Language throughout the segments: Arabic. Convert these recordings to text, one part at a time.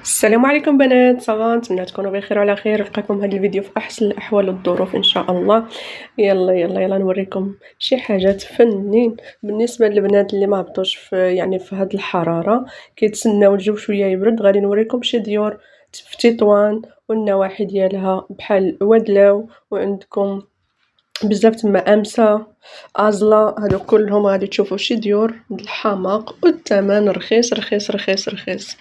السلام عليكم بنات، صافا؟ نتمنى تكونوا بخير وعلى خير. نلقاكم هذا الفيديو في احسن الاحوال والظروف ان شاء الله. يلا نوريكم شي حاجات فنين بالنسبه للبنات اللي ما هبطوش في هذه الحراره، كيتسناو الجو شويه يبرد. غادي نوريكم شي ديور في تطوان والنواحي ديالها بحال ودلاو، وعندكم بزاف تما امسا ازلا، هادو كلهم غادي تشوفوا شي ديور الحماق، والثمن رخيص رخيص رخيص رخيص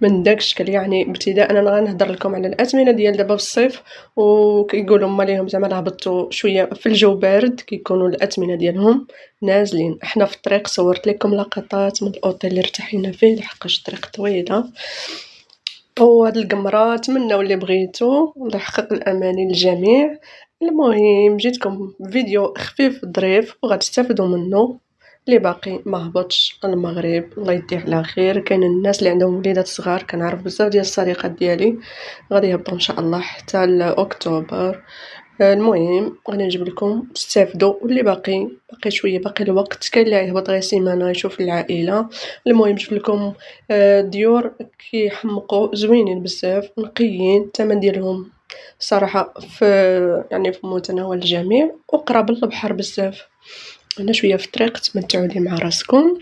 من داك الشكل. يعني ابتداء انا غنهضر لكم على الاثمنه ديال دابا في الصيف، وكيقولوا هما ليهم زعما هبطوا شويه في الجو بارد كيكونوا الاثمنه ديالهم نازلين. احنا في الطريق صورت لكم لقطات من الاوتيل اللي ارتحينا فيه لحقاش الطريق طويله. وهاد القمرة تمنوا اللي بغيتو ونحقق الاماني للجميع. المهم جيتكم فيديو خفيف ظريف وغتستافدوا منه. اللي باقي ما هبطش المغرب الله يديه على خير. كاين الناس اللي عندهم وليدات صغار، كنعرف بزاف ديال الصديقات ديالي غادي يهبطوا ان شاء الله حتى لاكتوبر. المهم غادي نجيب لكم تستافدوا، واللي باقي شويه، باقي الوقت. كاين اللي يهبط غير سيمانه يشوف العائله. المهم جبت لكم ديور كيحمقوا زوينين بزاف، نقيين، الثمن ديالهم صراحه في متناول الجميع، وقراب للبحر بزاف. انا شويه في الطريق، تمتعوا لي مع راسكم.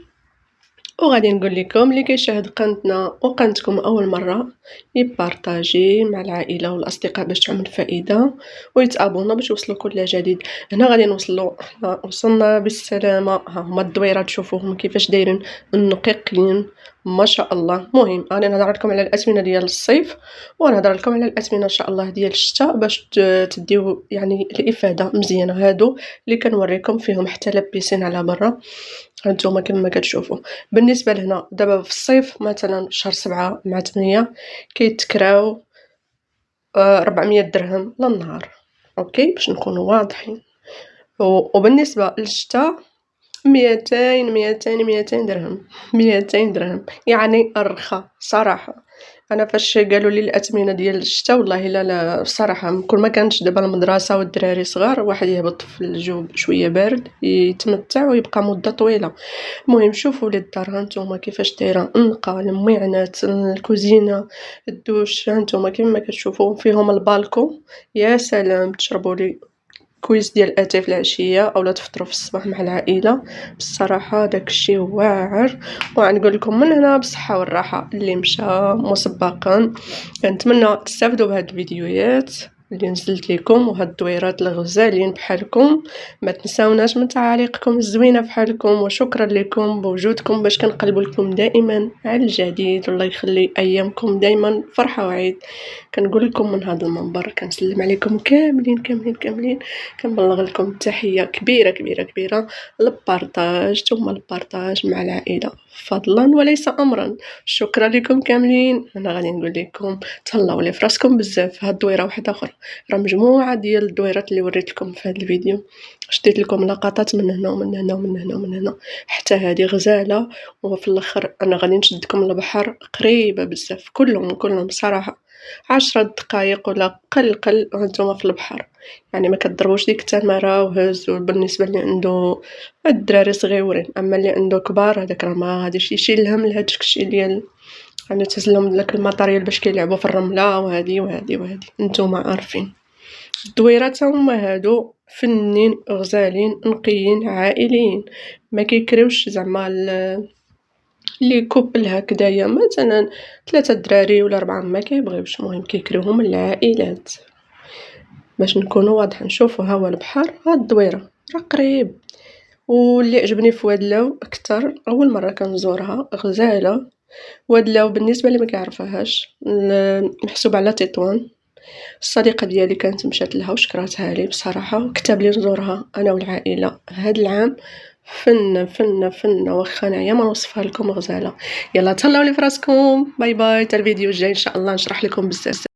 وغادي نقول لكم اللي كيشاهد قناتنا وقناتكم اول مره يبارطاجي مع العائله والاصدقاء باش تعمل فائده، ويتابونا باش يوصلوا كل جديد. هنا غادي نوصلوا، حنا وصلنا بالسلامه. ها هما الدويرات تشوفوهم كيفاش دايرين النقيقين ما شاء الله. المهم انا نهضر لكم على الاثمنه ديال الصيف، ونهضر لكم على الاثمنه ان شاء الله ديال الشتاء باش تديو يعني الافاده مزيانه. هادو اللي كنوريكم فيهم حتى لابسين على برا، هانتوما كما كتشوفوا. بالنسبه لهنا دابا في الصيف مثلا شهر 7 مع 8 كيتكراو 400 درهم للنهار، اوكي باش نكونوا واضحين. وبالنسبه للشتاء 200 درهم 200 درهم، يعني الرخا صراحه. انا فاش قالوا لي الاثمنه ديال الشتاء والله لا بصراحه كل ما كانش دابا المدرسه والدراري صغار، واحد يهبط في الجو شويه بارد يتمتع ويبقى مده طويله. المهم شوفوا للدار هانتوما كيفاش دايره النقا، المعانات، الكوزينه، الدوش، هانتوما كما كتشوفوا فيهم البالكو. يا سلام تشربوا لي كويس ديال اتاي في العشيه اولا تفطروا في الصباح مع العائله. بصراحه داكشي واعر. وغنقول لكم من هنا بالصحه والراحه اللي مشى مسبقا. كنتمنى تستافدوا بهاد الفيديوهات اللي نزلت لكم، وهاد الدويرات الغزالين بحالكم. ما تنساوناش من تعاليقكم الزوينه بحالكم، وشكرا لكم بوجودكم باش كنقلب لكم دائما على الجديد. والله يخلي ايامكم دائما فرحه وعيد. كنقول لكم من هذا المنبر كنسلم عليكم كاملين كاملين كاملين، كنبلغ لكم تحيه كبيره كبيره كبيره. البارطاج ثم البارطاج مع العائله فضلا وليس امرا. شكرا لكم كاملين. انا غادي نقول لكم تهلاو لي فراسكم بزاف. هاد الدويره واحده اخرى، راه مجموعه ديال الدويرات اللي وريت لكم في هذا الفيديو. شديت لكم لقطات من هنا ومن هنا ومن هنا ومن هنا حتى هذه غزاله. وفي الاخر انا غادي نشدكم للبحر قريبه بزاف، كلهم صراحه 10 دقائق ولا قل وانتم في البحر. يعني ما كتضربوش ديك التماره وهزوا. بالنسبه اللي عنده الدراري صغيورين، اما اللي عنده كبار هذاك راه ما غاديش يشيل الهم لهاد الشيء ديال يعني تهزلهم داك الماتريال باش كيلعبوا في الرمله وهذه نتوما عارفين. الدويرات هما هادو فنين غزالين نقيين عائليين، ما كيكريوش زعما اللي كوبل هكذايا مثلا 3 دراري ولا 4 ما كيبغيوش. المهم كيكريوهم العائلات باش نكونوا واضحين. شوفوا ها هو البحر، ها الدويره راه قريب. واللي عجبني في وادلاو اكثر، اول مره كنزورها غزاله. وادلاو بالنسبه اللي ما كيعرفهاش محسوب على تطوان. الصديقه ديالي كانت مشات لها وشكراتها لي بصراحه، وكتب لي نزورها انا والعائله هاد العام. فن واخا انايا ما نوصفها لكم غزاله. يلا تهلاو لي فراسكم، باي باي. حتى الفيديو الجاي ان شاء الله نشرح لكم بزاف.